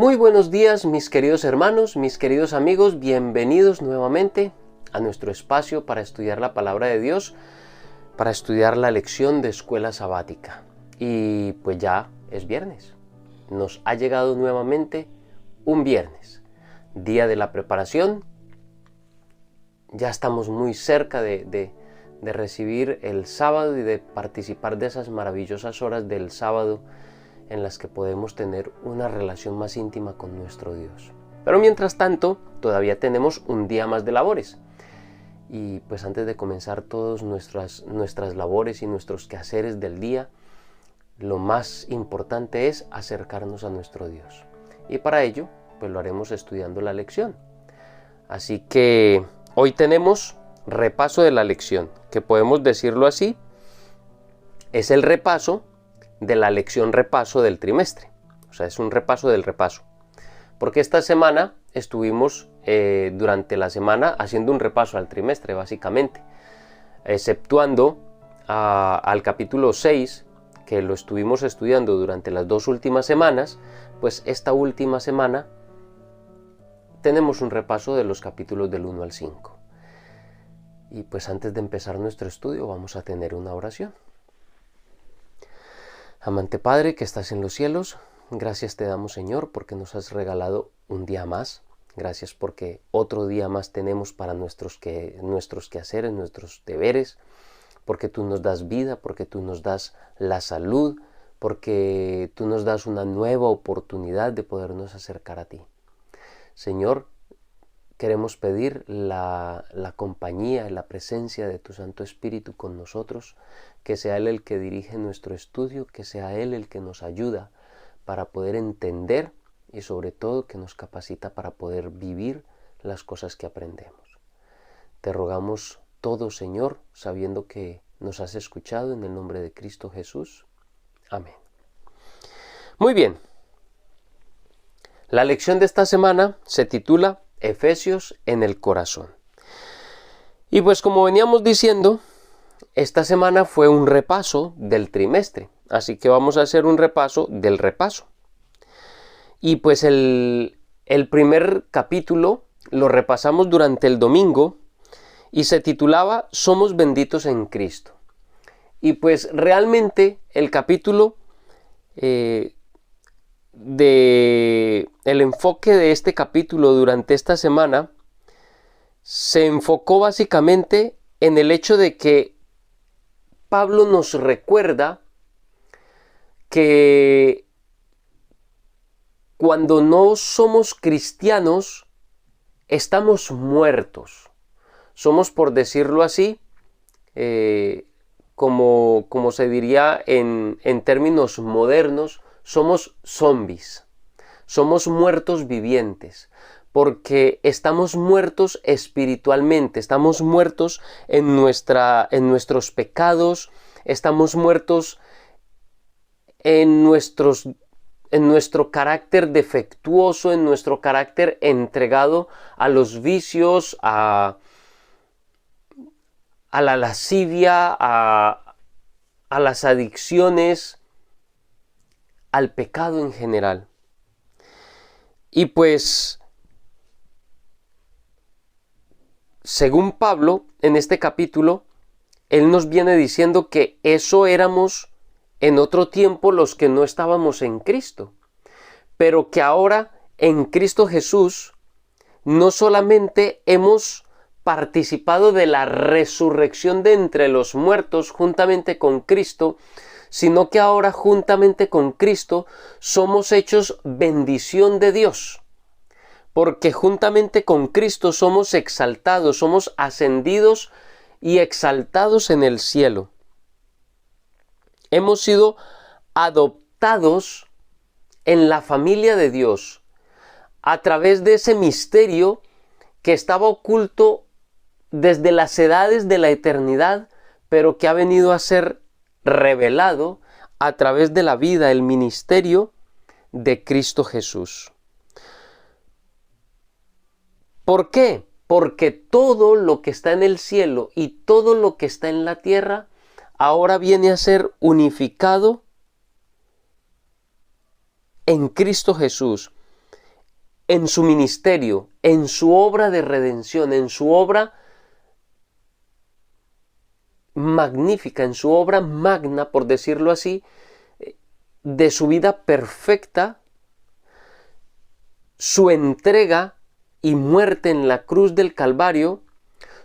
Muy buenos días, mis queridos hermanos, mis queridos amigos, bienvenidos nuevamente a nuestro espacio para estudiar la palabra de Dios, para estudiar la lección de escuela sabática. Y pues ya es viernes, nos ha llegado nuevamente un viernes, día de la preparación. Ya estamos muy cerca de recibir el sábado y de participar de esas maravillosas horas del sábado en las que podemos tener una relación más íntima con nuestro Dios. Pero mientras tanto, todavía tenemos un día más de labores. Y pues antes de comenzar todas nuestras labores y nuestros quehaceres del día, lo más importante es acercarnos a nuestro Dios. Y para ello, pues lo haremos estudiando la lección. Así que hoy tenemos repaso de la lección, que podemos decirlo así, es el repaso de la lección repaso del trimestre. O sea, es un repaso del repaso. Porque esta semana estuvimos durante la semana haciendo un repaso al trimestre, básicamente. Exceptuando al capítulo 6, que lo estuvimos estudiando durante las 2 últimas semanas, pues esta última semana tenemos un repaso de los capítulos del 1 al 5. Y pues antes de empezar nuestro estudio vamos a tener una oración. Amante Padre que estás en los cielos, gracias te damos, Señor, porque nos has regalado un día más. Gracias porque otro día más tenemos para nuestros quehaceres, nuestros deberes, porque tú nos das vida, porque tú nos das la salud, porque tú nos das una nueva oportunidad de podernos acercar a ti. Señor, queremos pedir la compañía y la presencia de tu Santo Espíritu con nosotros, que sea Él el que dirige nuestro estudio, que sea Él el que nos ayuda para poder entender y sobre todo que nos capacita para poder vivir las cosas que aprendemos. Te rogamos todo, Señor, sabiendo que nos has escuchado en el nombre de Cristo Jesús. Amén. Muy bien. La lección de esta semana se titula Efesios en el corazón. Y pues como veníamos diciendo, esta semana fue un repaso del trimestre, así que vamos a hacer un repaso del repaso. Y pues el primer capítulo lo repasamos durante el domingo y se titulaba Somos benditos en Cristo. Y pues realmente el capítulo el enfoque de este capítulo durante esta semana se enfocó básicamente en el hecho de que Pablo nos recuerda que cuando no somos cristianos estamos muertos. Somos, por decirlo así, como se diría en términos modernos, somos zombies. Somos muertos vivientes. Porque estamos muertos espiritualmente, estamos muertos en nuestros pecados, estamos muertos en nuestro carácter defectuoso, en nuestro carácter entregado a los vicios, a la lascivia, a las adicciones, al pecado en general. Y pues según Pablo, en este capítulo, él nos viene diciendo que eso éramos en otro tiempo los que no estábamos en Cristo, pero que ahora en Cristo Jesús no solamente hemos participado de la resurrección de entre los muertos juntamente con Cristo, sino que ahora juntamente con Cristo somos hechos bendición de Dios. Porque juntamente con Cristo somos exaltados, somos ascendidos y exaltados en el cielo. Hemos sido adoptados en la familia de Dios a través de ese misterio que estaba oculto desde las edades de la eternidad, pero que ha venido a ser revelado a través de la vida, el ministerio de Cristo Jesús. ¿Por qué? Porque todo lo que está en el cielo y todo lo que está en la tierra ahora viene a ser unificado en Cristo Jesús. en su ministerio, en su obra de redención, en su obra magnífica, en su obra magna, por decirlo así, de su vida perfecta, su entrega y muerte en la cruz del Calvario,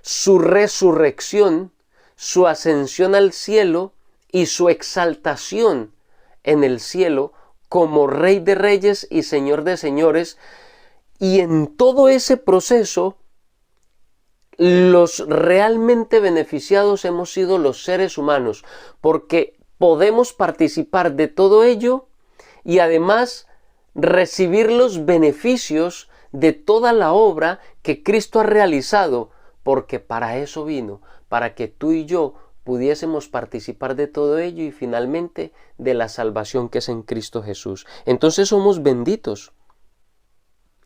su resurrección, su ascensión al cielo y su exaltación en el cielo como Rey de Reyes y Señor de Señores. Y en todo ese proceso, los realmente beneficiados hemos sido los seres humanos, porque podemos participar de todo ello y además recibir los beneficios de toda la obra que Cristo ha realizado, porque para eso vino, para que tú y yo pudiésemos participar de todo ello y finalmente de la salvación que es en Cristo Jesús. Entonces somos benditos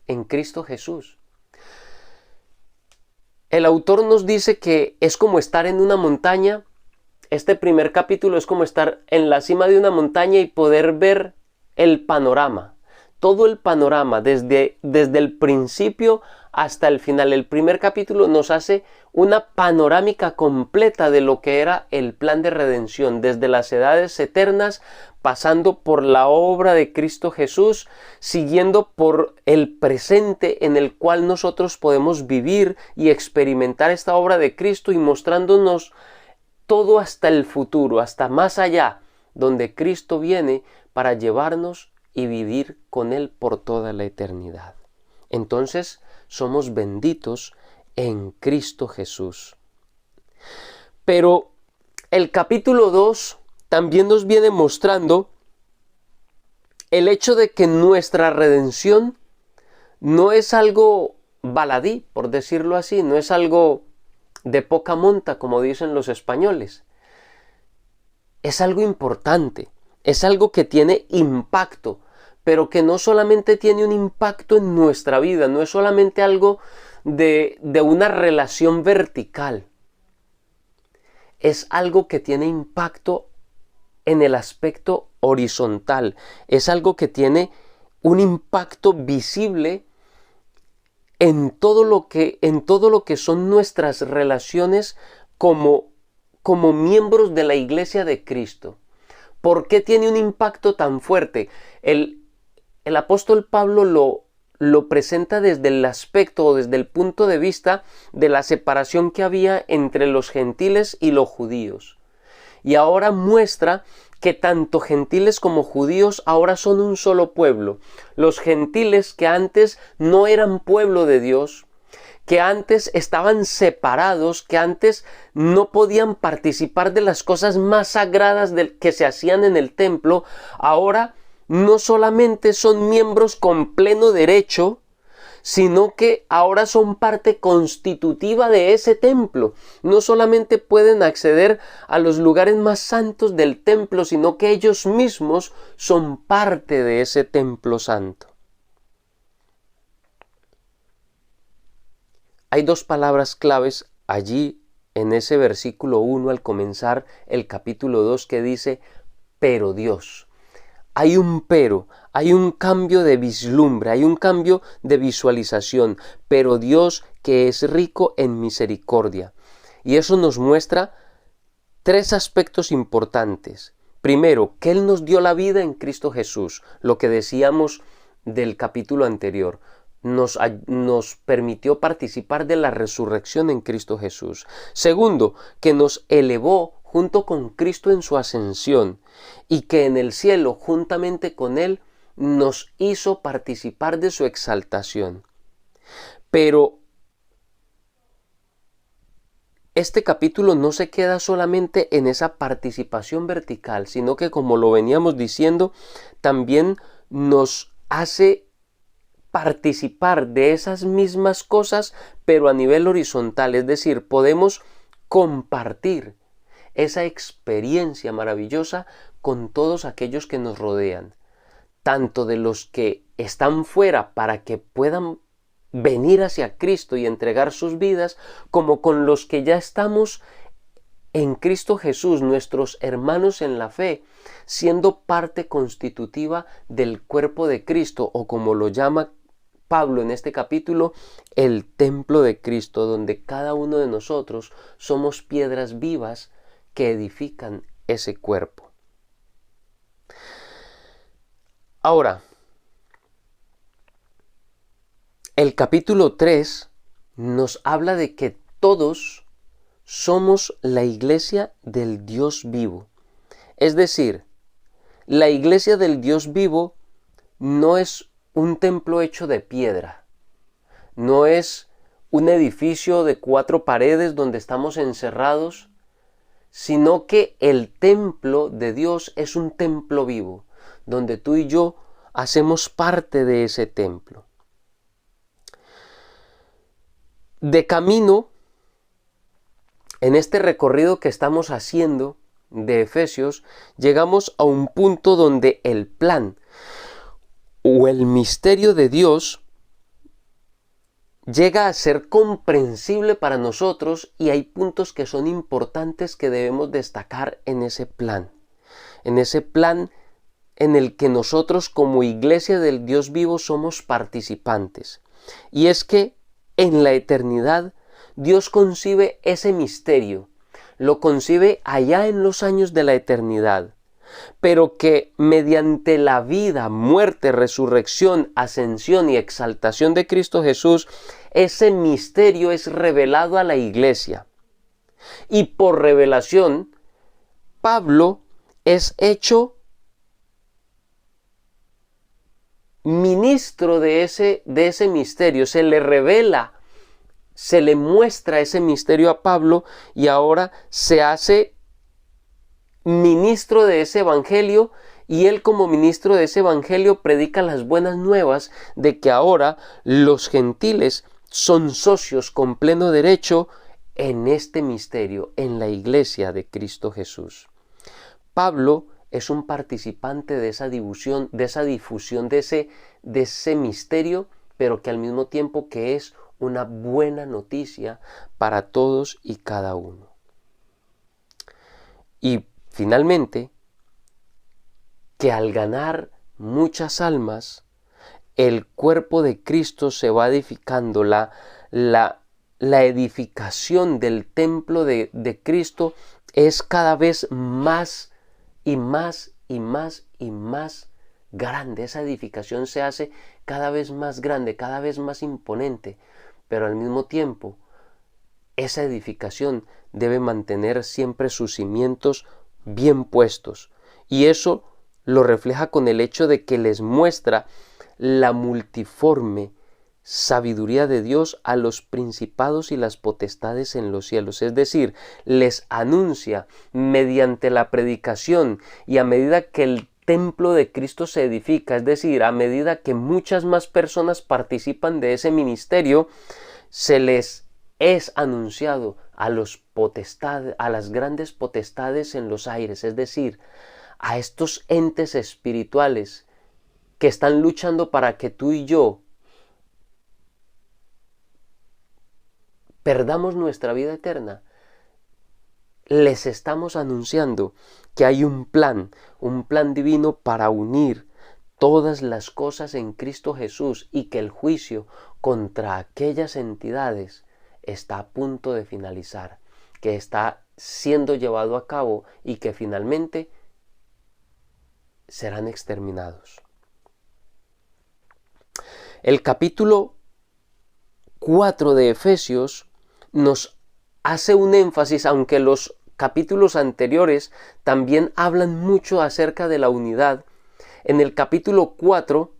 en Cristo Jesús. El autor nos dice que es como estar en una montaña. Este primer capítulo es como estar en la cima de una montaña y poder ver el panorama. Todo el panorama, desde el principio hasta el final. El primer capítulo nos hace una panorámica completa de lo que era el plan de redención, desde las edades eternas, pasando por la obra de Cristo Jesús, siguiendo por el presente en el cual nosotros podemos vivir y experimentar esta obra de Cristo y mostrándonos todo hasta el futuro, hasta más allá, donde Cristo viene para llevarnos y vivir con Él por toda la eternidad. Entonces, somos benditos en Cristo Jesús. Pero el capítulo 2 también nos viene mostrando el hecho de que nuestra redención no es algo baladí, por decirlo así, no es algo de poca monta, como dicen los españoles. Es algo importante, es algo que tiene impacto, pero que no solamente tiene un impacto en nuestra vida, no es solamente algo de una relación vertical. Es algo que tiene impacto en el aspecto horizontal. Es algo que tiene un impacto visible en todo lo que son nuestras relaciones como miembros de la Iglesia de Cristo. ¿Por qué tiene un impacto tan fuerte? El apóstol Pablo lo presenta desde el aspecto o desde el punto de vista de la separación que había entre los gentiles y los judíos. Y ahora muestra que tanto gentiles como judíos ahora son un solo pueblo. Los gentiles que antes no eran pueblo de Dios, que antes estaban separados, que antes no podían participar de las cosas más sagradas que se hacían en el templo, ahora no solamente son miembros con pleno derecho, sino que ahora son parte constitutiva de ese templo. No solamente pueden acceder a los lugares más santos del templo, sino que ellos mismos son parte de ese templo santo. Hay dos palabras claves allí en ese versículo 1 al comenzar el capítulo 2 que dice, pero Dios. Hay un pero, hay un cambio de vislumbre, hay un cambio de visualización, pero Dios que es rico en misericordia. Y eso nos muestra tres aspectos importantes. Primero, que Él nos dio la vida en Cristo Jesús, lo que decíamos del capítulo anterior. Nos permitió participar de la resurrección en Cristo Jesús. Segundo, que nos elevó junto con Cristo en su ascensión y que en el cielo, juntamente con Él, nos hizo participar de su exaltación. Pero este capítulo no se queda solamente en esa participación vertical, sino que, como lo veníamos diciendo, también nos hace participar de esas mismas cosas, pero a nivel horizontal, es decir, podemos compartir esa experiencia maravillosa con todos aquellos que nos rodean, tanto de los que están fuera para que puedan venir hacia Cristo y entregar sus vidas, como con los que ya estamos en Cristo Jesús, nuestros hermanos en la fe, siendo parte constitutiva del cuerpo de Cristo, o como lo llama Pablo en este capítulo el templo de Cristo, donde cada uno de nosotros somos piedras vivas que edifican ese cuerpo. Ahora, el capítulo 3 nos habla de que todos somos la iglesia del Dios vivo. Es decir, la iglesia del Dios vivo no es un templo hecho de piedra, no es un edificio de 4 paredes donde estamos encerrados, sino que el templo de Dios es un templo vivo, donde tú y yo hacemos parte de ese templo. De camino, en este recorrido que estamos haciendo de Efesios, llegamos a un punto donde el plan o el misterio de Dios llega a ser comprensible para nosotros, y hay puntos que son importantes que debemos destacar en ese plan en el que nosotros como iglesia del Dios vivo somos participantes. Y es que en la eternidad Dios concibe ese misterio, lo concibe allá en los años de la eternidad, pero que mediante la vida, muerte, resurrección, ascensión y exaltación de Cristo Jesús, ese misterio es revelado a la iglesia. Y por revelación, Pablo es hecho ministro de ese misterio. Se le revela, se le muestra ese misterio a Pablo, y ahora se hace ministro de ese evangelio, y él como ministro de ese evangelio predica las buenas nuevas de que ahora los gentiles son socios con pleno derecho en este misterio, en la iglesia de Cristo Jesús. Pablo es un participante de esa difusión, de ese misterio, pero que al mismo tiempo que es una buena noticia para todos y cada uno. Y finalmente, que al ganar muchas almas, el cuerpo de Cristo se va edificando, la edificación del templo de Cristo es cada vez más y más y más y más grande. Esa edificación se hace cada vez más grande, cada vez más imponente, pero al mismo tiempo esa edificación debe mantener siempre sus cimientos bien puestos, y eso lo refleja con el hecho de que les muestra la multiforme sabiduría de Dios a los principados y las potestades en los cielos. Es decir, les anuncia mediante la predicación, y a medida que el templo de Cristo se edifica, es decir, a medida que muchas más personas participan de ese ministerio, se les es anunciado a las grandes potestades en los aires, es decir, a estos entes espirituales que están luchando para que tú y yo perdamos nuestra vida eterna. Les estamos anunciando que hay un plan divino para unir todas las cosas en Cristo Jesús, y que el juicio contra aquellas entidades está a punto de finalizar, que está siendo llevado a cabo y que finalmente serán exterminados. El capítulo 4 de Efesios nos hace un énfasis, aunque los capítulos anteriores también hablan mucho acerca de la unidad. En el capítulo 4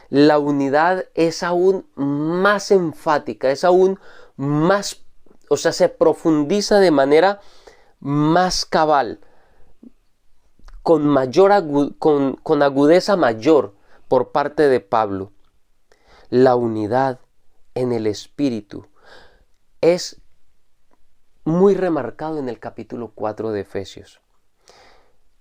la unidad es aún más enfática, es aún más, se profundiza de manera más cabal, con agudeza mayor por parte de Pablo. La unidad en el Espíritu es muy remarcado en el capítulo 4 de Efesios.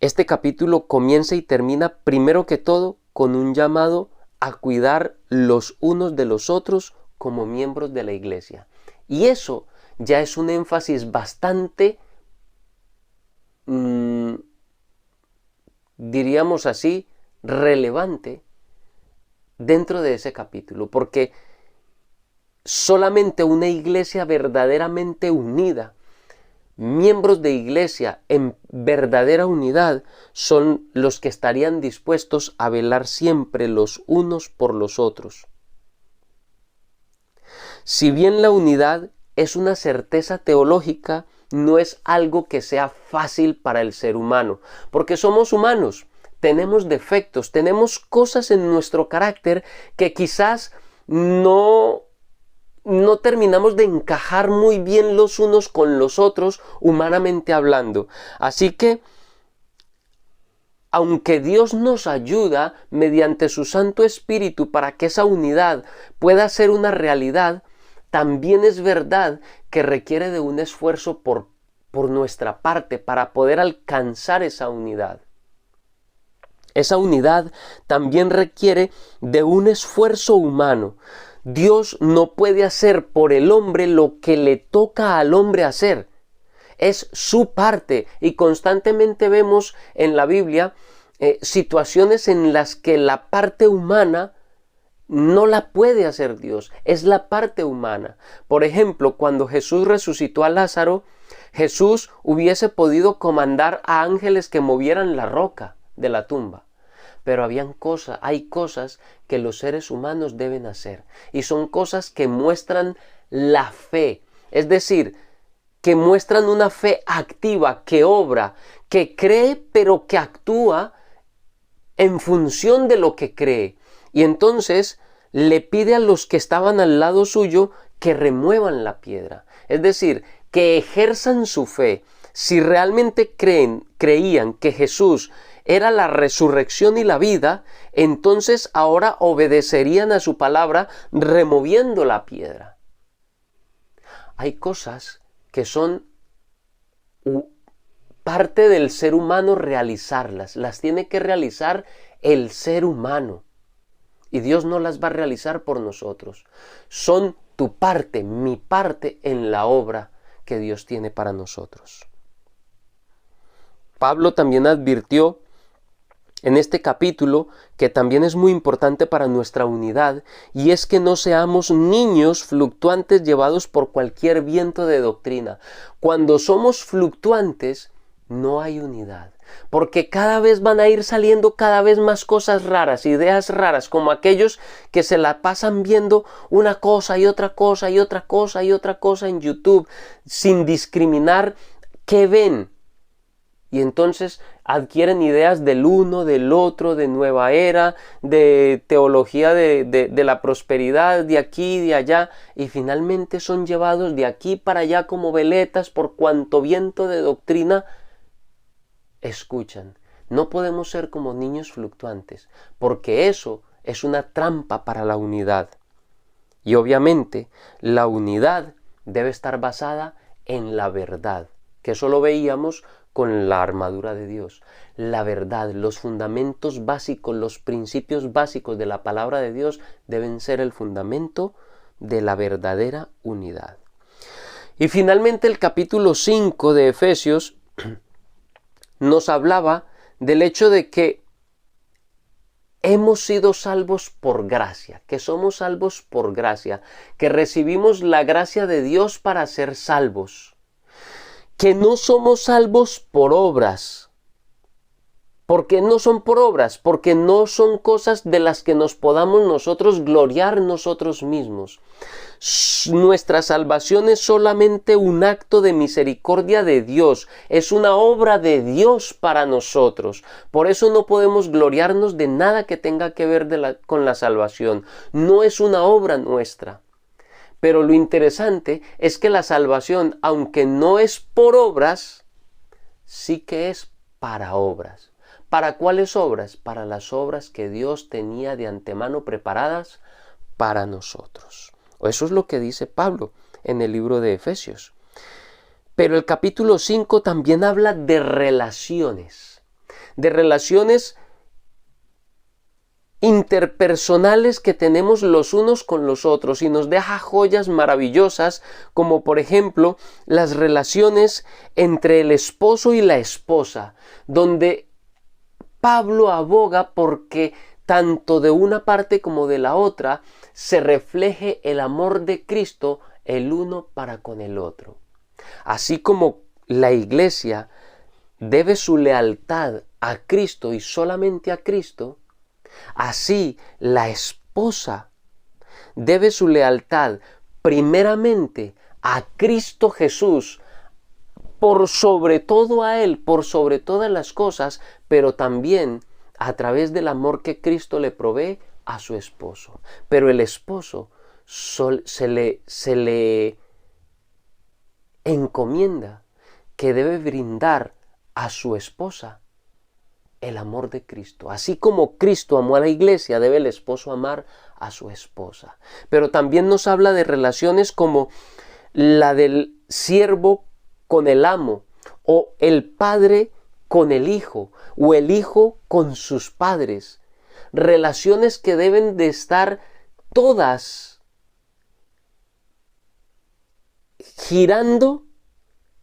Este capítulo comienza y termina primero que todo con un llamado a cuidar los unos de los otros como miembros de la iglesia. Y eso ya es un énfasis bastante, diríamos así, relevante dentro de ese capítulo, porque solamente una iglesia verdaderamente unida, miembros de iglesia en verdadera unidad, son los que estarían dispuestos a velar siempre los unos por los otros. Si bien la unidad es una certeza teológica, no es algo que sea fácil para el ser humano, porque somos humanos, tenemos defectos, tenemos cosas en nuestro carácter que quizás no terminamos de encajar muy bien los unos con los otros, humanamente hablando. Así que, aunque Dios nos ayuda mediante su Santo Espíritu para que esa unidad pueda ser una realidad, también es verdad que requiere de un esfuerzo por nuestra parte para poder alcanzar esa unidad. Esa unidad también requiere de un esfuerzo humano. Dios no puede hacer por el hombre lo que le toca al hombre hacer. Es su parte, y constantemente vemos en la Biblia situaciones en las que la parte humana no la puede hacer Dios, es la parte humana. Por ejemplo, cuando Jesús resucitó a Lázaro, Jesús hubiese podido comandar a ángeles que movieran la roca de la tumba. Pero hay cosas que los seres humanos deben hacer, y son cosas que muestran la fe, es decir, que muestran una fe activa, que obra, que cree, pero que actúa en función de lo que cree. Y entonces le pide a los que estaban al lado suyo que remuevan la piedra, es decir, que ejerzan su fe. Si realmente creían que Jesús era la resurrección y la vida, entonces ahora obedecerían a su palabra removiendo la piedra. Hay cosas que son parte del ser humano realizarlas, las tiene que realizar el ser humano. Y Dios no las va a realizar por nosotros. Son tu parte, mi parte en la obra que Dios tiene para nosotros. Pablo también advirtió en este capítulo que también es muy importante para nuestra unidad, y es que no seamos niños fluctuantes llevados por cualquier viento de doctrina. Cuando somos fluctuantes, no hay unidad, porque cada vez van a ir saliendo cada vez más cosas raras, ideas raras, como aquellos que se la pasan viendo una cosa y otra cosa y otra cosa y otra cosa en YouTube, sin discriminar qué ven. Y entonces adquieren ideas del uno, del otro, de nueva era, de teología de la prosperidad, de aquí y de allá, y finalmente son llevados de aquí para allá como veletas por cuanto viento de doctrina escuchan. No podemos ser como niños fluctuantes, porque eso es una trampa para la unidad. Y obviamente la unidad debe estar basada en la verdad, que eso lo veíamos con la armadura de Dios. La verdad, los fundamentos básicos, los principios básicos de la palabra de Dios deben ser el fundamento de la verdadera unidad. Y finalmente el capítulo 5 de Efesios nos hablaba del hecho de que hemos sido salvos por gracia, que somos salvos por gracia, que recibimos la gracia de Dios para ser salvos, que no somos salvos por obras. ¿Por qué no son por obras? Porque no son cosas de las que nos podamos nosotros gloriar nosotros mismos. Nuestra salvación es solamente un acto de misericordia de Dios, es una obra de Dios para nosotros. Por eso no podemos gloriarnos de nada que tenga que ver con la salvación. No es una obra nuestra. Pero lo interesante es que la salvación, aunque no es por obras, sí que es para obras. ¿Para cuáles obras? Para las obras que Dios tenía de antemano preparadas para nosotros. Eso es lo que dice Pablo en el libro de Efesios. Pero el capítulo 5 también habla de relaciones interpersonales que tenemos los unos con los otros, y nos deja joyas maravillosas, como por ejemplo las relaciones entre el esposo y la esposa, donde Pablo aboga porque tanto de una parte como de la otra, se refleje el amor de Cristo el uno para con el otro. Así como la iglesia debe su lealtad a Cristo y solamente a Cristo, así la esposa debe su lealtad primeramente a Cristo Jesús, por sobre todo a Él, por sobre todas las cosas, pero también a través del amor que Cristo le provee a su esposo. Pero el esposo se le encomienda que debe brindar a su esposa el amor de Cristo. Así como Cristo amó a la iglesia, debe el esposo amar a su esposa. Pero también nos habla de relaciones como la del siervo con el amo, o el padre con el hijo, o el hijo con sus padres. Relaciones que deben de estar todas girando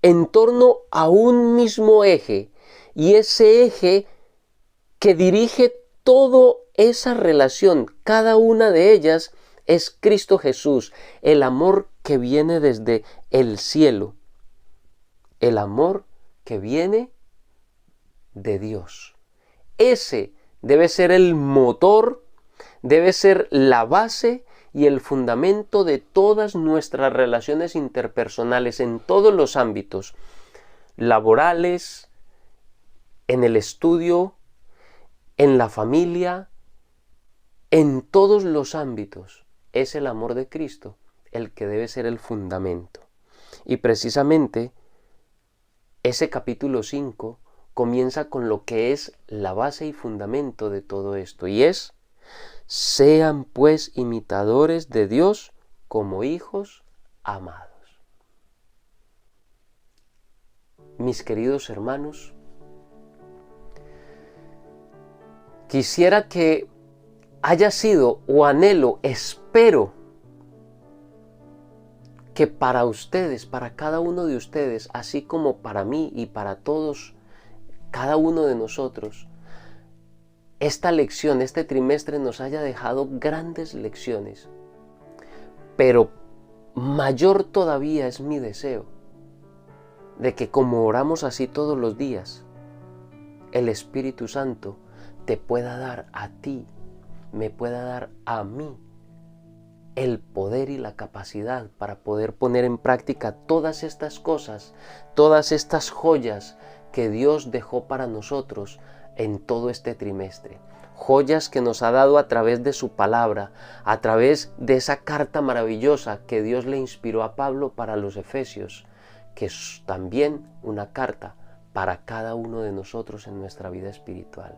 en torno a un mismo eje, y ese eje que dirige toda esa relación, cada una de ellas, es Cristo Jesús, el amor que viene desde el cielo, el amor que viene de Dios. Ese debe ser el motor, debe ser la base y el fundamento de todas nuestras relaciones interpersonales en todos los ámbitos, laborales, en el estudio, en la familia, en todos los ámbitos. Es el amor de Cristo el que debe ser el fundamento. Y precisamente ese capítulo 5 comienza con lo que es la base y fundamento de todo esto, y es: sean pues imitadores de Dios como hijos amados. Mis queridos hermanos, quisiera que haya sido, o anhelo, espero, que para ustedes, para cada uno de ustedes, así como para mí y para todos, cada uno de nosotros, esta lección, este trimestre nos haya dejado grandes lecciones. Pero mayor todavía es mi deseo de que, como oramos así todos los días, el Espíritu Santo te pueda dar a ti, me pueda dar a mí el poder y la capacidad para poder poner en práctica todas estas cosas, todas estas joyas que Dios dejó para nosotros en todo este trimestre. Joyas que nos ha dado a través de su palabra, a través de esa carta maravillosa que Dios le inspiró a Pablo para los Efesios, que es también una carta para cada uno de nosotros en nuestra vida espiritual.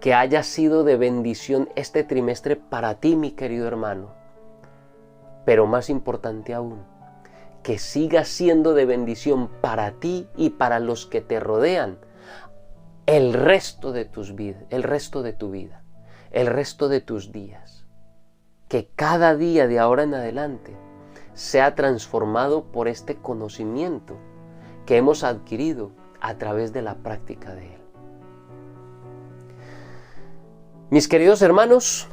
Que haya sido de bendición este trimestre para ti, mi querido hermano. Pero más importante aún, que siga siendo de bendición para ti y para los que te rodean el resto de tus vidas, el resto de tu vida, el resto de tus días. Que cada día de ahora en adelante sea transformado por este conocimiento que hemos adquirido a través de la práctica de él. Mis queridos hermanos,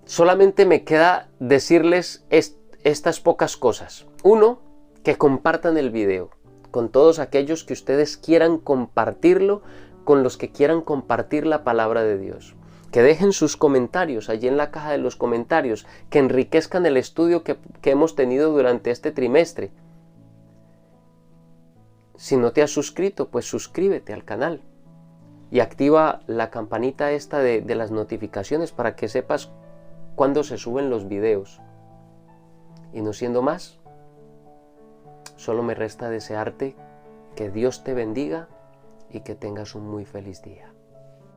solamente me queda decirles estas pocas cosas. Uno, que compartan el video con todos aquellos que ustedes quieran compartirlo, con los que quieran compartir la palabra de Dios. Que dejen sus comentarios allí en la caja de los comentarios, que enriquezcan el estudio que hemos tenido durante este trimestre. Si no te has suscrito, pues suscríbete al canal y activa la campanita esta de las notificaciones para que sepas cuando se suben los videos. Y no siendo más, solo me resta desearte que Dios te bendiga y que tengas un muy feliz día.